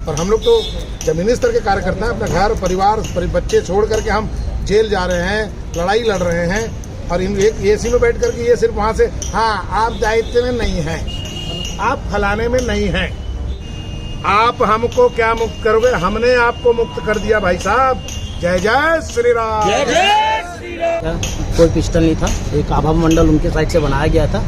और हम लोग तो जमीनी स्तर के कार्यकर्ता हैं। अपना घर परिवार बच्चे छोड़ करके हम जेल जा रहे हैं, लड़ाई लड़ रहे हैं और इन एक एसी में बैठ करके ये सिर्फ वहाँ से हाँ आप दायित्व में नहीं हैं, आप फलाने में नहीं हैं, आप हमको क्या मुक्त करोगे, हमने आपको मुक्त कर दिया भाई साहब। जय जय श्री राम। जय जय श्री राम। कोई पिस्टल नहीं था, एक आभा मंडल उनके साइड से बनाया गया था।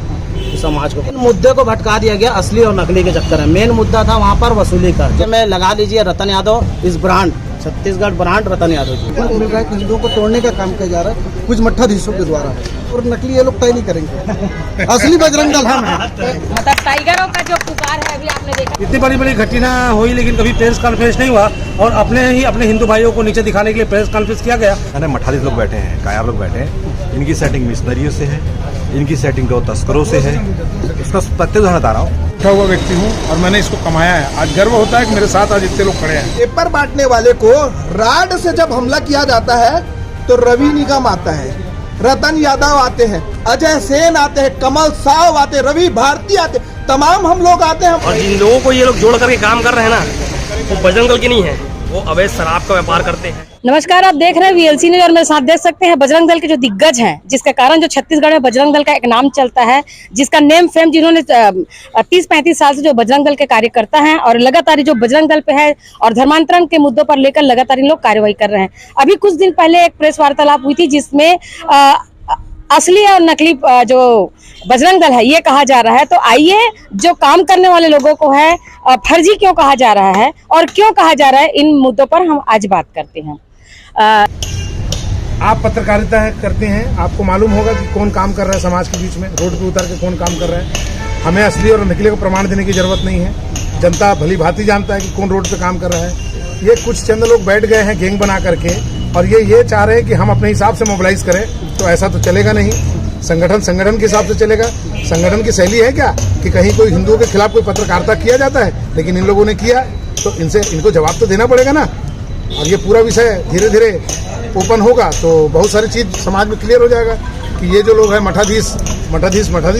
समाज को मुद्दे को भटका दिया गया असली और नकली के चक्कर में। मेन मुद्दा था वहाँ पर वसूली का। मैं लगा लीजिए रतन यादव इस ब्रांड छत्तीसगढ़ ब्रांड रतन यादव जी मिल रहा है कि हिंदुओं को तोड़ने का काम किया जा रहा है कुछ मट्ठाधीशों के द्वारा, और नकली ये लोग तय नहीं करेंगे। असली बजरंग दल हम हैं। मतलब टाइगरों का जो पुकार है अभी आपने देखा, इतनी बड़ी बड़ी घटना हुई लेकिन कभी प्रेस कॉन्फ्रेंस नहीं हुआ और अपने हिंदू भाइयों को नीचे दिखाने के लिए प्रेस कॉन्फ्रेंस किया गया। मठाधीश लोग बैठे हैं, कायर लोग बैठे हैं, इनकी सेटिंग मिशनरियों से है, इनकी सेटिंग दो तस्करों से है। इसका तथ्य उदाहरण बता रहा हूँ। उठा हुआ व्यक्ति हूँ और मैंने इसको कमाया है। आज गर्व होता है कि मेरे साथ आज इतने लोग खड़े हैं। पेपर बांटने वाले को राड से जब हमला किया जाता है तो रवि निगम आता है, रतन यादव आते हैं, अजय सेन आते हैं, कमल साव आते हैं, रवि भारती आते, तमाम हम लोग आते हैं। और जिन लोगों को ये लोग जोड़ करके काम कर रहे हैं ना, वो बजरंग दल के नहीं है, वो अवैध शराब का व्यापार करते हैं। नमस्कार, आप देख रहे हैं वीएलसी न्यूज और मेरे साथ देख सकते हैं बजरंग दल के जो दिग्गज हैं, जिसके कारण जो छत्तीसगढ़ में बजरंग दल का एक नाम चलता है, जिसका नेम फेम जिन्होंने 30-35 साल से जो बजरंग दल के कार्यकर्ता हैं और लगातार जो बजरंग दल पे है और धर्मांतरण के मुद्दों पर लेकर लगातार इन लोग कार्रवाई कर रहे हैं। अभी कुछ दिन पहले एक प्रेस वार्तालाप हुई थी जिसमें असली और नकली जो बजरंग दल है ये कहा जा रहा है। तो आइए जो काम करने वाले लोगों को है फर्जी क्यों कहा जा रहा है और क्यों कहा जा रहा है, इन मुद्दों पर हम आज बात करते हैं। आप पत्रकारिता करते हैं, आपको मालूम होगा कि कौन काम कर रहा है समाज के बीच में, रोड पे उतर के कौन काम कर रहा है। हमें असली और नकली को प्रमाण देने की जरूरत नहीं है, जनता भली भांति जानता है कि कौन रोड पे काम कर रहा है। ये कुछ चंद लोग बैठ गए हैं गैंग बना करके और ये चाह रहे हैं कि हम अपने हिसाब से मोबिलाइज करें, तो ऐसा तो चलेगा नहीं। संगठन के हिसाब से चलेगा। संगठन की शैली है क्या कि कहीं कोई हिंदुओं के खिलाफ कोई पत्रकारिता किया जाता है, लेकिन इन लोगों ने किया तो इनको जवाब तो देना पड़ेगा ना। और ये पूरा विषय धीरे धीरे ओपन होगा तो बहुत सारी चीज समाज में क्लियर हो जाएगा कि ये जो लोग हैं मठाधीश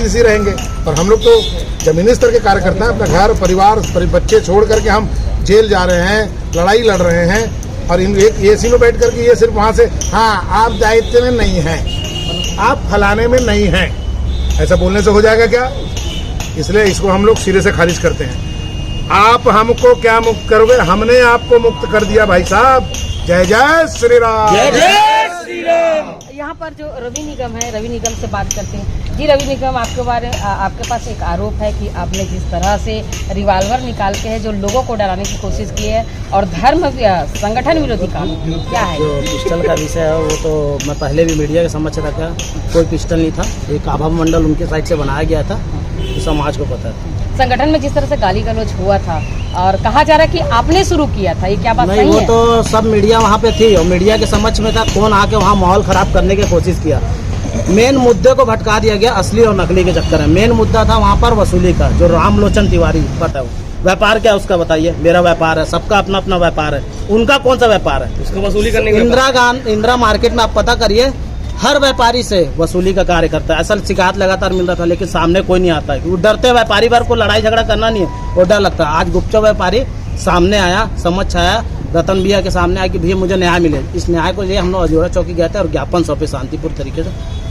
ही रहेंगे। और हम लोग तो जमीनी स्तर के कार्यकर्ता हैं। अपना घर परिवार बच्चे छोड़ करके हम जेल जा रहे हैं, लड़ाई लड़ रहे हैं और इन एक एसी में बैठ करके ये सिर्फ वहाँ से हाँ आप दायित्व में नहीं हैं, आप फलाने में नहीं हैं, ऐसा बोलने से हो जाएगा क्या? इसलिए इसको हम लोग सिरे से खारिज करते हैं। आप हमको क्या मुक्त करोगे, हमने आपको मुक्त कर दिया भाई साहब। जय जय श्री राम। जय जय श्री राम। यहाँ पर जो रवि निगम है, रवि निगम से बात करते हैं। जी रवि निगम, आपके पास एक आरोप है कि आपने जिस तरह से रिवाल्वर निकाल के है जो लोगों को डराने की कोशिश की है और धर्म संगठन विरोधी काम क्या है? जो पिस्टल का विषय है वो तो मैं पहले भी मीडिया के समक्ष रखा। कोई पिस्टल नहीं था, एक आभा मंडल उनके साइड से बनाया गया था, तो समाज को पता है। संगठन में जिस तरह से गाली गलौज हुआ था और कहा जा रहा है कि आपने शुरू किया था, ये क्या बात नहीं? सही वो है? तो सब मीडिया वहाँ पे थी और मीडिया के समक्ष में था, कौन आके वहाँ माहौल खराब करने की कोशिश किया। मेन मुद्दे को भटका दिया गया असली और नकली के चक्कर में। मेन मुद्दा था वहाँ पर वसूली का, जो रामलोचन तिवारी पता है। व्यापार क्या उसका बताइए? मेरा व्यापार है, सबका अपना अपना व्यापार है, उनका कौन सा व्यापार है? उसको वसूली करने इंदिरा मार्केट में आप पता करिए, हर व्यापारी से वसूली का कार्य करता है। असल शिकायत लगातार मिल रहा था लेकिन सामने कोई नहीं आता है। वो डरते व्यापारी वर्ग को लड़ाई झगड़ा करना नहीं है, वो डर लगता है। आज गुपचुप व्यापारी सामने आया, समझ आया, रतन भैया के सामने आया कि भैया मुझे न्याय मिले। इस न्याय को लिए हम लोग अजोरा चौकी गए थे और ज्ञापन सौंपे शांतिपूर्ण तरीके से।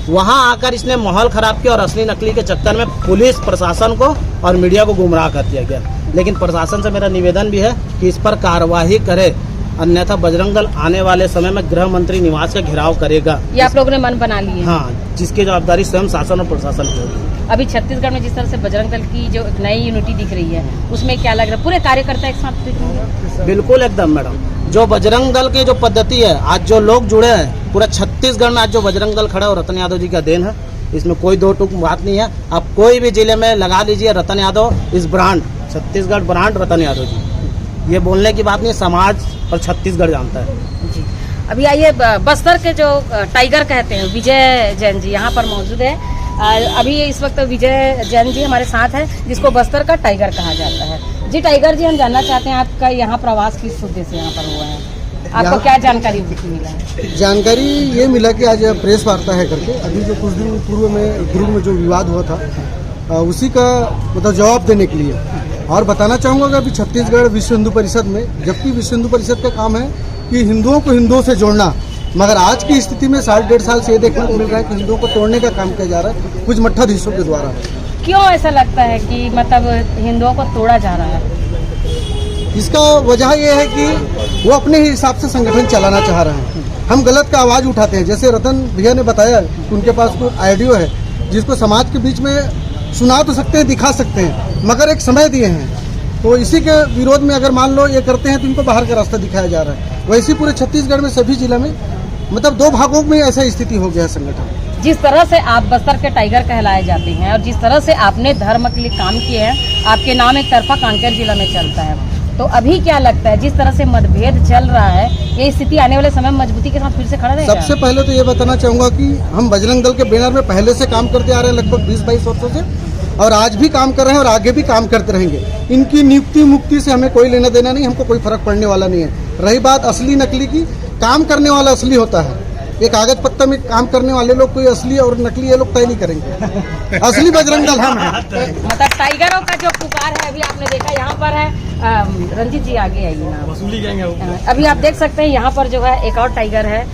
वहाँ आकर इसने माहौल खराब किया और असली नकली के चक्कर में पुलिस प्रशासन को और मीडिया को गुमराह कर दिया गया। लेकिन प्रशासन से मेरा निवेदन भी है कि इस पर कार्रवाई करे, अन्यथा बजरंग दल आने वाले समय में गृह मंत्री निवास का घेराव करेगा। ये आप लोगों ने मन बना ली है? हाँ, जिसकी जवाबदारी स्वयं शासन और प्रशासन की होगी। अभी छत्तीसगढ़ में जिस तरह से बजरंग दल की जो एक नई यूनिटी दिख रही है, उसमें क्या लग रहा है? पूरे कार्यकर्ता एक साथ दिखेंगे? बिल्कुल एकदम मैडम। जो बजरंग दल की जो पद्धति है, आज जो लोग जुड़े हैं पूरा छत्तीसगढ़ में, आज जो बजरंग दल खड़ा है वो रतन यादव जी का देन है। इसमें कोई दो टूक बात नहीं है। आप कोई भी जिले में लगा लीजिए रतन यादव इस ब्रांड छत्तीसगढ़ ब्रांड रतन यादव जी, ये बोलने की बात नहीं, समाज और छत्तीसगढ़ जानता है जी। अभी आइए बस्तर के जो टाइगर कहते हैं विजय जैन जी यहाँ पर मौजूद है। अभी इस वक्त विजय जैन जी हमारे साथ है, जिसको बस्तर का टाइगर कहा जाता है। जी टाइगर जी, हम जानना चाहते हैं आपका यहाँ प्रवास किस उद्देश्य से यहाँ पर हुआ है, आपको क्या जानकारी मिला है? जानकारी ये मिला कि आज प्रेस वार्ता है करके, अभी जो कुछ दिन पूर्व में गृह में जो विवाद हुआ था उसी का मतलब जवाब देने के लिए। और बताना चाहूँगा कि अभी छत्तीसगढ़ विश्व हिंदू परिषद में, जबकि विश्व हिंदू परिषद का काम है कि हिंदुओं को हिंदुओं से जोड़ना, मगर आज की स्थिति में 1.5 साल से ये देखने को मिल रहा है कि हिंदुओं को तोड़ने का काम किया जा रहा है कुछ मठाधीशों के द्वारा। क्यों ऐसा लगता है कि मतलब हिंदुओं को तोड़ा जा रहा है? इसका वजह यह है कि वो अपने हिसाब से संगठन चलाना चाह रहे हैं। हम गलत का आवाज़ उठाते हैं। जैसे रतन भैया ने बताया कि उनके पास कोई ऑडियो है जिसको समाज के बीच में सुना तो सकते हैं, दिखा सकते हैं, मगर एक समय दिए हैं। तो इसी के विरोध में अगर मान लो ये करते हैं तो इनको बाहर का रास्ता दिखाया जा रहा है। वैसे पूरे छत्तीसगढ़ में सभी जिला में मतलब 2 भागों में ऐसा स्थिति हो गया है संगठन। जिस तरह से आप बस्तर के टाइगर कहलाए जाते हैं और जिस तरह से आपने धर्म के लिए काम किए हैं, आपके नाम एक तरफा कांकेर जिला में चलता है, तो अभी क्या लगता है जिस तरह से मतभेद चल रहा है, ये स्थिति आने वाले समय में मजबूती के साथ फिर से खड़ा रहेगा? सबसे पहले तो ये बताना चाहूँगा कि हम बजरंग दल के बैनर में पहले से काम करते आ रहे हैं, लगभग 20-22 वर्षों से, और आज भी काम कर रहे हैं और आगे भी काम करते रहेंगे। इनकी नियुक्ति मुक्ति से हमें कोई लेना देना नहीं, हमको कोई फर्क पड़ने वाला नहीं है। रही बात असली नकली की, काम करने वाला असली होता है। ये कागज पत्ता में काम करने वाले लोग कोई असली और नकली ये लोग तय नहीं करेंगे। असली बजरंग दल हम हैं। मतलब टाइगरों का जो पुकार है, अभी आपने देखा यहाँ पर है, रंजीत जी आगे आइए ना, वसूली करेंगे। अभी आप देख सकते हैं यहाँ पर जो है एक और टाइगर है,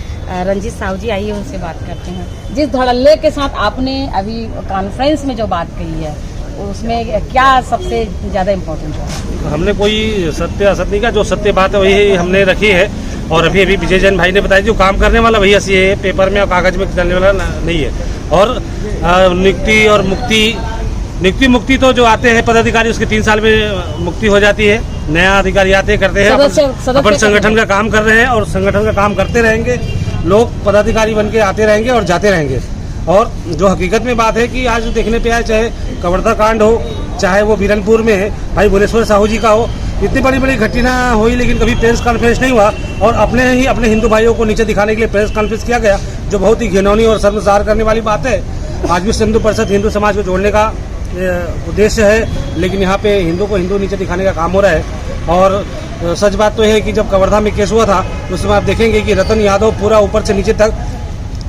रंजीत साहू जी आइए उनसे बात करते हैं। जिस धड़ल्ले के साथ आपने अभी कॉन्फ्रेंस में जो बात कही है उसमें क्या सबसे ज्यादा इम्पोर्टेंट है? हमने कोई सत्य असत्य नहीं का, जो सत्य बात है वही हमने रखी है। और अभी विजय जैन भाई ने बताया जो काम करने वाला वही असली है, पेपर में और कागज में चलने वाला नहीं है। और नियुक्ति और नियुक्ति मुक्ति तो जो आते हैं पदाधिकारी उसके 3 साल में मुक्ति हो जाती है। नया अधिकारी आते करते हैं, अपन संगठन का काम कर रहे हैं और संगठन का काम करते रहेंगे। लोग पदाधिकारी बन के आते रहेंगे और जाते रहेंगे। और जो हकीकत में बात है कि आज देखने पे आए, चाहे कवर्धा कांड हो, चाहे वो बीरनपुर में है भाई भुवनेश्वर साहू जी का हो, इतनी बड़ी बड़ी घटना हुई लेकिन कभी प्रेस कॉन्फ्रेंस नहीं हुआ। और अपने हिंदू भाइयों को नीचे दिखाने के लिए प्रेस कॉन्फ्रेंस किया गया, जो बहुत ही घिनौनी और शर्मसार करने वाली बात है। आज भी हिंदू परिषद हिंदू समाज को जोड़ने का उद्देश्य है, लेकिन यहाँ पे हिंदू को हिंदू नीचे दिखाने का काम हो रहा है। और सच बात तो है कि जब कवर्धा में केस हुआ था तो उसमें आप देखेंगे कि रतन यादव पूरा ऊपर से नीचे तक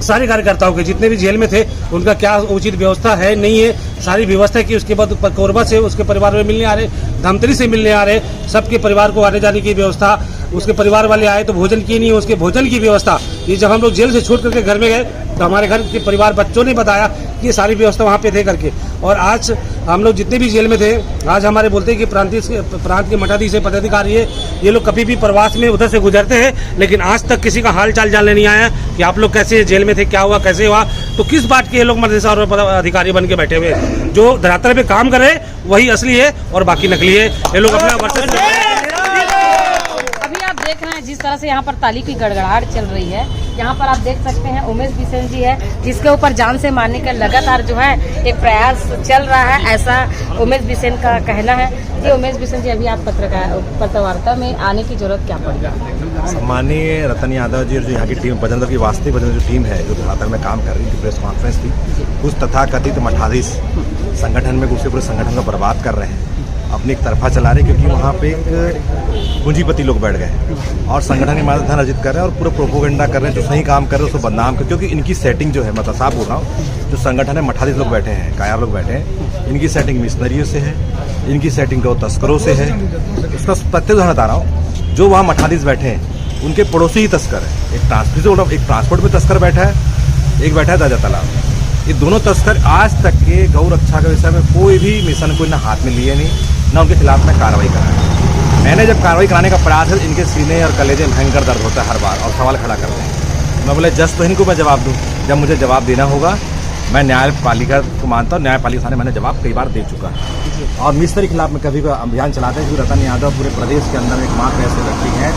सारे कार्यकर्ताओं के जितने भी जेल में थे उनका क्या उचित व्यवस्था है नहीं है, सारी व्यवस्था की। उसके बाद कोरबा से उसके परिवार में मिलने आ रहे, धमतरी से मिलने आ रहे, सबके परिवार को आने जाने की व्यवस्था। उसके परिवार वाले आए तो भोजन की नहीं, उसके भोजन की व्यवस्था। ये जब हम लोग जेल से छूट करके घर में गए तो हमारे घर के परिवार बच्चों ने बताया कि ये सारी व्यवस्था वहाँ पे थे करके। और आज हम लोग जितने भी जेल में थे, आज हमारे बोलते हैं कि प्रांत के मठाधीश से पदाधिकारी है, ये लोग कभी भी प्रवास में उधर से गुजरते हैं, लेकिन आज तक किसी का हाल चाल जानने नहीं आया कि आप लोग कैसे जेल में थे, क्या हुआ, कैसे हुआ। तो किस बात के ये लोग मदरसा और अधिकारी बन के बैठे हुए? जो धरातल पे काम कर रहे वही असली है और बाकी नकली है। ये लोग अपना वर्चस्व देख रहे हैं जिस तरह से यहाँ पर ताली की गड़गड़ाहट चल रही है। यहाँ पर आप देख सकते हैं उमेश बिसेन जी है, जिसके ऊपर जान से मारने का लगातार जो है एक प्रयास चल रहा है, ऐसा उमेश बिसेन का कहना है। जी उमेश बिसेन जी, अभी आप पत्रवार्ता में आने की जरूरत क्या पड़ी? सम्मानीय रतन यादव जी और जो यहाँ की टीम बजरंग दल की वास्तविक बजरंग जो टीम है, जो धरातल में काम कर रही थी, प्रेस कॉन्फ्रेंस थी, कुछ तथाकथित मठाधीश संगठन में घुसे पूरे संगठन को बर्बाद कर रहे हैं, अपनी एक तरफा चला रहे, क्योंकि वहाँ पे एक पूंजीपति लोग बैठ गए और संगठन की मदद धन अर्जित कर रहे हैं और पूरा प्रोपोगंडा कर रहे हैं। जो सही काम कर रहे हैं उसको बदनाम कर, क्योंकि इनकी सेटिंग जो है, मैं साफ बोल रहा हूँ, जो संगठन है मठाधीश लोग बैठे हैं, कायर लोग बैठे हैं, इनकी सेटिंग मिशनरियों से है, इनकी सेटिंग तो तस्करों से है। इसका प्रत्येक उदाहरण बता रहा हूँ, जो वहाँ मठाधीश बैठे हैं उनके पड़ोसी ही तस्कर है। एक ट्रांसपोर्ट में तस्कर बैठा है, एक बैठा है ताजा तालाब। ये दोनों तस्कर आज तक के गौ रक्षा के विषय में कोई भी मिशन कोई ना हाथ में लिए नहीं, ना उनके खिलाफ में कार्रवाई कराई। मैंने जब कार्रवाई कराने का प्रयास है, इनके सीने और कलेजे में भयंकर दर्द होता है हर बार, और सवाल खड़ा करते हैं। मैं बोले जज तो इनको मैं जवाब दूँ, जब मुझे जवाब देना होगा मैं न्यायपालिका को मानता हूँ, न्यायपालिका सामने मैंने जवाब कई बार दे चुका है। और मिस्त्री के खिलाफ में कभी अभियान चलाते हैं, क्योंकि रतन यादव पूरे प्रदेश के अंदर एक मात्र ऐसे व्यक्ति हैं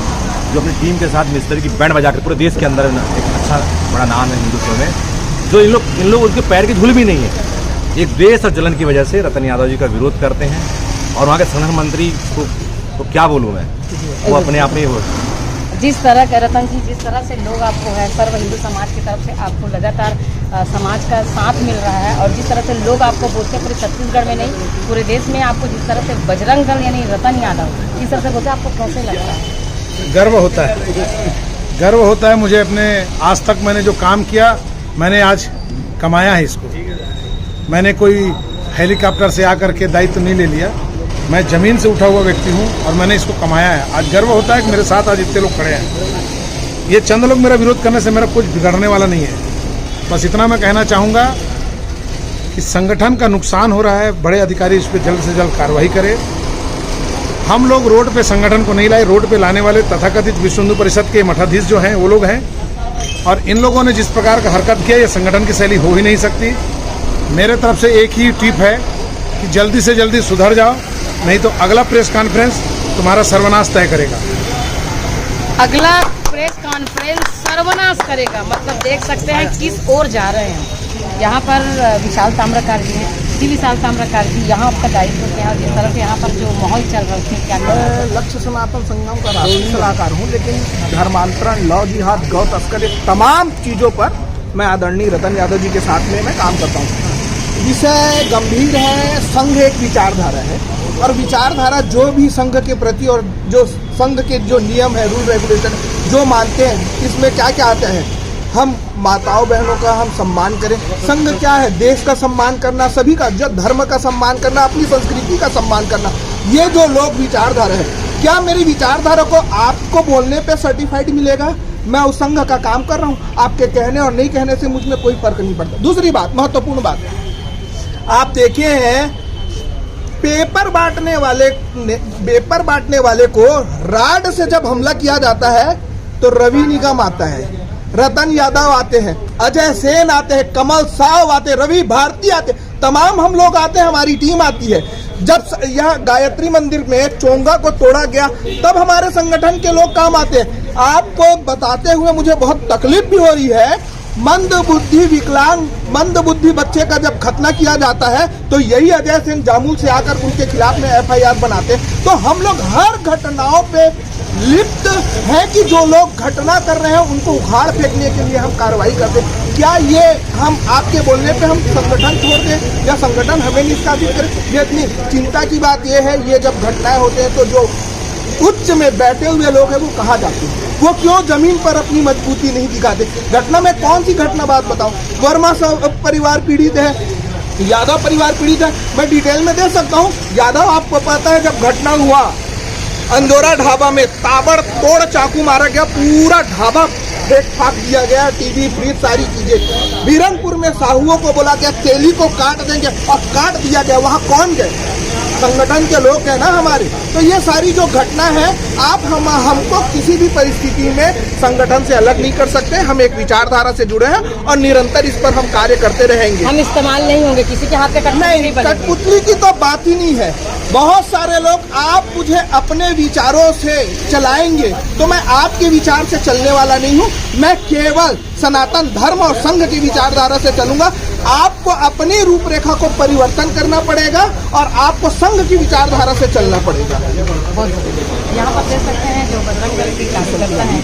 जो अपनी टीम के साथ मिस्त्री की बैंड बजाकर पूरे देश के अंदर एक अच्छा बड़ा नाम है हिंदुत्व में, जो इन लोग उनके पैर की धूल भी नहीं है। एक देश और जलन की वजह से रतन यादव जी का विरोध करते हैं। और वहाँ के संगठन मंत्री को क्या बोलूँ मैं, वो अपने आप में ही जिस तरह का रतन जी, जिस तरह से लोग आपको है, सर्व हिंदू समाज की तरफ से आपको लगातार समाज का साथ मिल रहा है, और जिस तरह से लोग आपको बोलते हैं, पूरे छत्तीसगढ़ में नहीं पूरे देश में आपको जिस तरह से बजरंग दल यानी रतन यादव इस तरह से बोलते हैं, आपको कैसे लगता है? गर्व होता है, गर्व होता है मुझे अपने। आज तक मैंने जो काम किया, मैंने आज कमाया है इसको। मैंने कोई हेलीकॉप्टर से आकर के दायित्व नहीं ले लिया। मैं जमीन से उठा हुआ व्यक्ति हूँ और मैंने इसको कमाया है। आज गर्व होता है कि मेरे साथ आज इतने लोग खड़े हैं। ये चंद लोग मेरा विरोध करने से मेरा कुछ बिगड़ने वाला नहीं है। बस इतना मैं कहना चाहूँगा कि संगठन का नुकसान हो रहा है, बड़े अधिकारी इस पर जल्द से जल्द कार्रवाई करें। हम लोग रोड पे संगठन को नहीं लाए, रोड पे लाने वाले तथाकथित विश्व हिंदू परिषद के मठाधीश जो हैं वो लोग हैं। और इन लोगों ने जिस प्रकार का हरकत किया, ये संगठन की शैली हो ही नहीं सकती। मेरे तरफ से एक ही टिप है कि जल्दी से जल्दी सुधर जाओ, नहीं तो अगला प्रेस कॉन्फ्रेंस तुम्हारा सर्वनाश तय करेगा। अगला प्रेस कॉन्फ्रेंस सर्वनाश करेगा, मतलब देख सकते हैं किस ओर जा रहे हैं। यहाँ पर विशाल ताम्रकार जी हैं, जी विशाल ताम्रकार जी, यहाँ आपका दायित्व क्या है? जिस तरफ यहाँ पर जो माहौल चल रहा है उसमें क्या मैं लक्ष्य सनातन संगम का राष्ट्रीय सलाहकार हूँ, लेकिन धर्मांतरण, लौ जिहाद, गौ तस्करी, तमाम चीज़ों पर मैं आदरणीय रतन यादव जी के साथ में मैं काम करता हूँ। विषय गंभीर है। संघ एक विचारधारा है और विचारधारा जो भी संघ के प्रति और जो संघ के जो नियम है, रूल रेगुलेशन जो मानते हैं, इसमें क्या क्या आता है, हम माताओं बहनों का हम सम्मान करें। संघ क्या है? देश का सम्मान करना, सभी का, जो धर्म का सम्मान करना, अपनी संस्कृति का सम्मान करना। ये जो लोग विचारधारा है, क्या मेरी विचारधारा को आपको बोलने पे सर्टिफाइड मिलेगा? मैं उस संघ का काम कर रहा हूँ, आपके कहने और नहीं कहने से मुझ में कोई फर्क नहीं पड़ता। दूसरी बात, महत्वपूर्ण बात, आप देखे हैं पेपर बांटने वाले को राड से जब हमला किया जाता है तो रवि निगम आता है, रतन यादव आते हैं, अजय सेन आते हैं, कमल साव आते हैं, रवि भारती आते हैं, तमाम हम लोग आते हैं, हमारी टीम आती है। जब यह गायत्री मंदिर में चोंगा को तोड़ा गया तब हमारे संगठन के लोग काम आते हैं। आपको बताते हुए मुझे बहुत तकलीफ भी हो रही है, मंद बुद्धि विकलांग, मंद बुद्धि बच्चे का जब खतना किया जाता है तो यही अजय सेन जामुल से आकर उनके खिलाफ में FIR बनाते हैं। तो हम लोग हर घटनाओं पे लिप्त हैं कि जो लोग घटना कर रहे हैं उनको उखाड़ फेंकने के लिए हम कार्रवाई करते हैं। क्या ये हम आपके बोलने पे हम संगठन छोड़ दें या संगठन हमें निष्कासित करे? ये इतनी चिंता की बात ये है, ये जब घटनाएं होते हैं तो जो उच्च में बैठे हुए लोग हैं वो कहाँ जाते हैं? वो क्यों जमीन पर अपनी मजबूती नहीं दिखाते? घटना में कौन सी घटना बात बताऊं? वर्मा परिवार पीड़ित है, यादव परिवार पीड़ित है, मैं डिटेल में दे सकता हूं। यादव, आपको पता है जब घटना हुआ अंदोरा ढाबा में ताबड़तोड़ चाकू मारा गया, पूरा ढाबा फेंक फाक दिया गया, टीवी फ्रिज सारी चीजें। बीरनपुर में साहुओं को बोला गया तेली को काट देंगे और काट दिया गया। वहां कौन गए? संगठन के लोग हैं ना हमारे। तो ये सारी जो घटना है, आप हमको किसी भी परिस्थिति में संगठन से अलग नहीं कर सकते। हम एक विचारधारा से जुड़े हैं और निरंतर इस पर हम कार्य करते रहेंगे। हम इस्तेमाल नहीं होंगे किसी के हाथ में नहीं, कठपुतली की तो बात ही नहीं है। बहुत सारे लोग, आप मुझे अपने विचारों से चलाएंगे तो मैं आपके विचार से चलने वाला नहीं हूँ। मैं केवल सनातन धर्म और संघ की विचारधारा से चलूंगा। आपको अपनी रूपरेखा को परिवर्तन करना पड़ेगा और आपको संघ की विचारधारा से चलना पड़ेगा। यहाँ पर देख सकते हैं जो बजरंग दल की कार्यकर्ता हैं,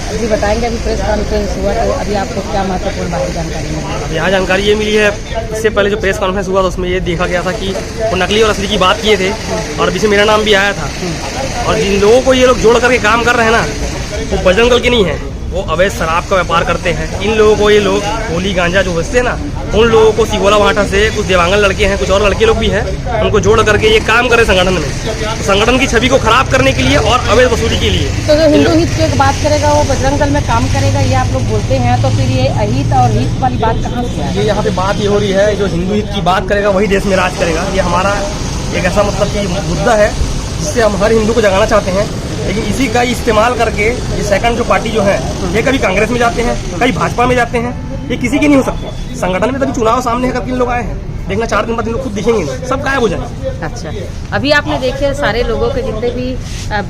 अभी बताएंगे। अभी प्रेस कॉन्फ्रेंस हुआ तो अभी आपको क्या महत्वपूर्ण बात जानकारी मिली? अब यहाँ जानकारी ये मिली है, इससे पहले जो प्रेस कॉन्फ्रेंस हुआ था उसमें ये देखा गया था कि वो नकली और असली की बात किए थे और बीच में मेरा नाम भी आया था। और जिन लोगों को ये लोग जोड़ करके काम कर रहे हैं ना, वो बजरंग दल के नहीं है, वो अवैध शराब का व्यापार करते हैं। इन लोगों को ये लोग गोली गांजा जो बेचते हैं ना, उन लोगों को सिगोला भाटा से कुछ देवांगन लड़के हैं, कुछ और लड़के लोग भी हैं, उनको जोड़ करके ये काम करे संगठन में, तो संगठन की छवि को खराब करने के लिए और अवैध वसूली के लिए। तो जो हिंदू हित की बात करेगा वो बजरंग दल में काम करेगा, ये आप लोग बोलते हैं, तो फिर ये अहित और हित वाली बात कहाँ से है? ये यहाँ पे बात ये हो रही है, जो हिंदू हित की बात करेगा वही देश में राज करेगा। ये हमारा एक ऐसा मतलब कि मुद्दा है जिससे हम हर हिंदू को जगाना चाहते हैं। लेकिन इसी का इस्तेमाल करके ये सेकंड जो पार्टी जो है, ये कभी कांग्रेस में जाते हैं, कभी भाजपा में जाते हैं, ये किसी के नहीं हो सकते। संगठन में तभी चुनाव सामने है करके लोग आए हैं, देखना 4 दिन बाद इन लोग खुद दिखेंगे, सब गायब हो जाएंगे। अच्छा, अभी आपने देखे सारे लोगों के जितने भी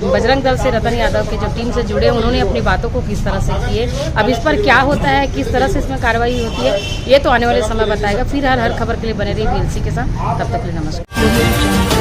बजरंग दल से रतन यादव के जो टीम से जुड़े, उन्होंने अपनी बातों को किस तरह से किए। अब इस पर क्या होता है, किस तरह से इसमें कार्रवाई होती है, ये तो आने वाले समय बताएगा। फिर हर खबर के लिए बने रहिए VLC के साथ। तब तक के लिए नमस्कार।